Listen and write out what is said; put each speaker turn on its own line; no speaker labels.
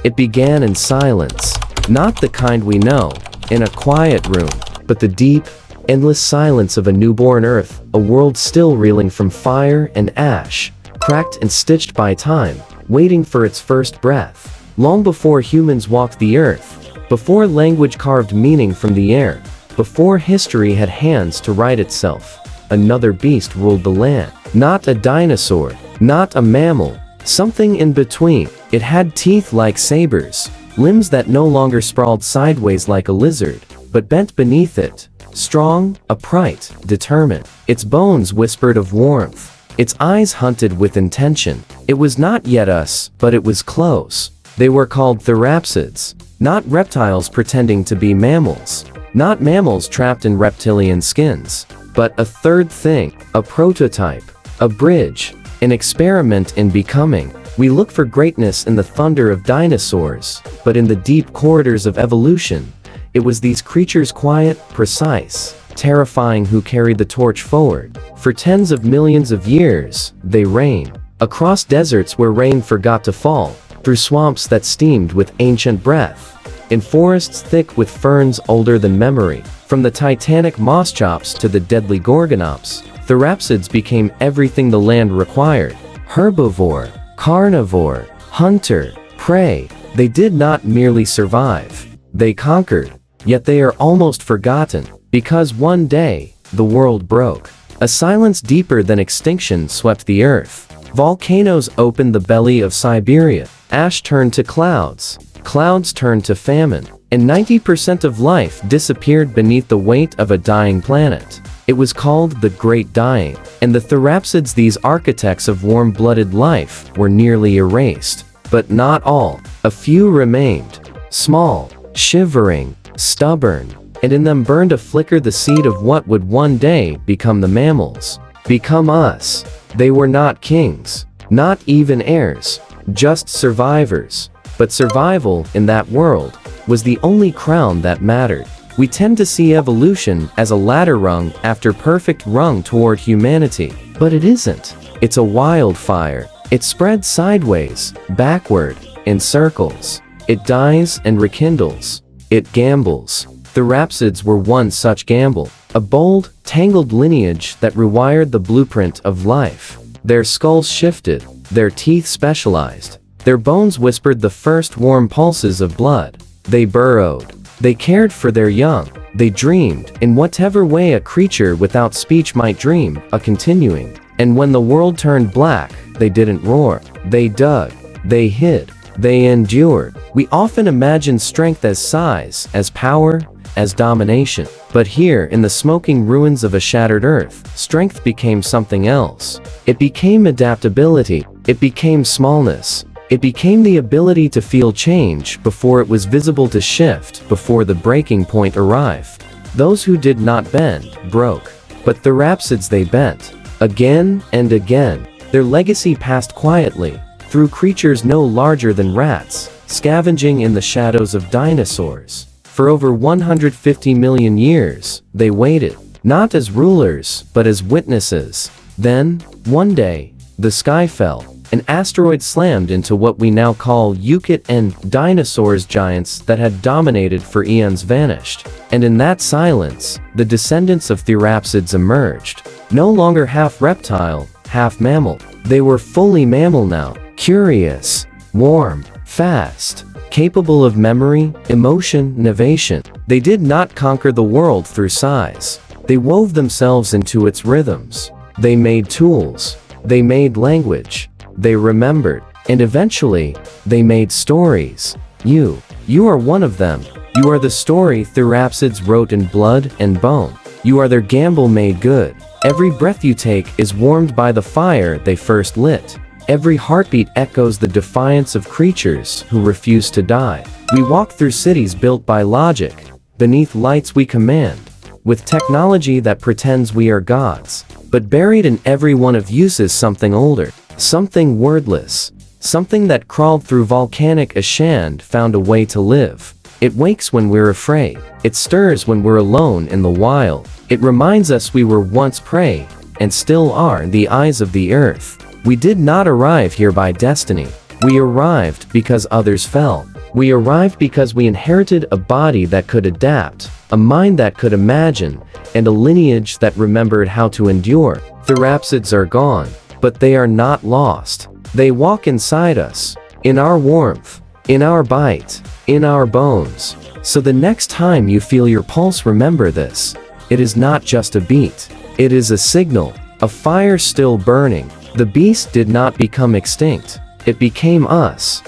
It began in silence. Not the kind we know, in a quiet room, but the deep, endless silence of a newborn Earth, a world still reeling from fire and ash, cracked and stitched by time, waiting for its first breath. Long before humans walked the Earth, before language carved meaning from the air, before history had hands to write itself, another beast ruled the land. Not a dinosaur, not a mammal, something in between. It had teeth like sabers, limbs that no longer sprawled sideways like a lizard, but bent beneath it, strong, upright, determined. Its bones whispered of warmth. Its eyes hunted with intention. It was not yet us, but it was close. They were called Therapsids, not reptiles pretending to be mammals, not mammals trapped in reptilian skins, but a third thing, a prototype, a bridge, an experiment in becoming. We look for greatness in the thunder of dinosaurs, but in the deep corridors of evolution, it was these creatures, quiet, precise, terrifying, who carried the torch forward. For tens of millions of years, they reigned. Across deserts where rain forgot to fall, through swamps that steamed with ancient breath, in forests thick with ferns older than memory. From the titanic mosschops to the deadly gorgonops, Therapsids became everything the land required. Herbivore, carnivore, hunter, prey. They did not merely survive. They conquered. Yet they are almost forgotten, because one day, the world broke. A silence deeper than extinction swept the earth. Volcanoes opened the belly of Siberia. Ash turned to clouds. Clouds turned to famine. And 90% of life disappeared beneath the weight of a dying planet. It was called the Great Dying. And the Therapsids, these architects of warm-blooded life, were nearly erased. But not all. A few remained. Small, shivering, stubborn, and in them burned a flicker, the seed of what would one day become the mammals. Become us. They were not kings, not even heirs, just survivors. But survival, in that world, was the only crown that mattered. We tend to see evolution as a ladder rung after perfect rung toward humanity. But it isn't. It's a wildfire. It spreads sideways, backward, in circles. It dies and rekindles. It gambles. Therapsids were one such gamble. A bold, tangled lineage that rewired the blueprint of life. Their skulls shifted. Their teeth specialized. Their bones whispered the first warm pulses of blood. They burrowed. They cared for their young. They dreamed, in whatever way a creature without speech might dream, a continuing. And when the world turned black, they didn't roar. They dug. They hid. They endured. We often imagine strength as size, as power, as domination. But here, in the smoking ruins of a shattered earth, strength became something else. It became adaptability. It became smallness. It became the ability to feel change before it was visible, to shift before the breaking point arrived. Those who did not bend, broke. But Therapsids, they bent. Again and again. Their legacy passed quietly, through creatures no larger than rats, scavenging in the shadows of dinosaurs. For over 150 million years, they waited, not as rulers, but as witnesses. Then, one day, the sky fell. An asteroid slammed into what we now call Euclid, and dinosaurs, giants that had dominated for eons, vanished. And in that silence, the descendants of Therapsids emerged. No longer half reptile, half mammal. They were fully mammal now. Curious, warm, fast, capable of memory, emotion, innovation. They did not conquer the world through size. They wove themselves into its rhythms. They made tools. They made language. They remembered. And eventually, they made stories. You are one of them. You are the story Therapsids wrote in blood and bone. You are their gamble made good. Every breath you take is warmed by the fire they first lit. Every heartbeat echoes the defiance of creatures who refuse to die. We walk through cities built by logic, beneath lights we command, with technology that pretends we are gods. But buried in every one of us is something older, something wordless, something that crawled through volcanic ash and found a way to live. It wakes when we're afraid. It stirs when we're alone in the wild. It reminds us we were once prey, and still are in the eyes of the earth. We did not arrive here by destiny. We arrived because others fell. We arrived because we inherited a body that could adapt, a mind that could imagine, and a lineage that remembered how to endure. Therapsids are gone, but they are not lost. They walk inside us, in our warmth, in our bite, in our bones. So the next time you feel your pulse, remember this. It is not just a beat. It is a signal, a fire still burning. The beast did not become extinct. It became us.